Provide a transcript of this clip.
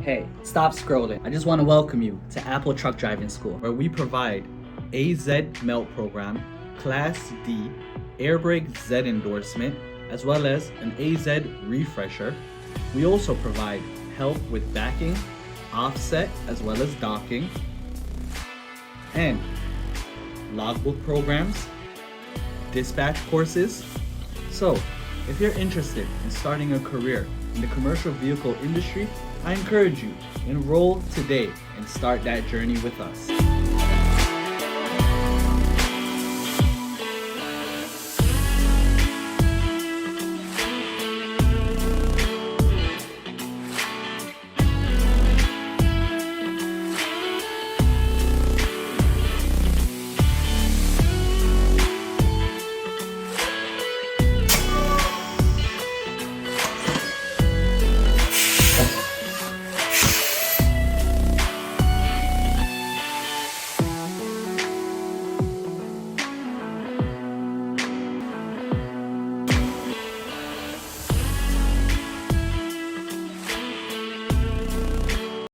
Hey, stop scrolling. I just want to welcome you to Apple Truck Driving School, where we provide AZ MELT program, Class D, air brake Z endorsement, as well as an AZ refresher. We also provide help with backing, offset, as well as docking, and logbook programs, dispatch courses. So, if you're interested in starting a career in the commercial vehicle industry, I encourage you, enroll today and start that journey with us.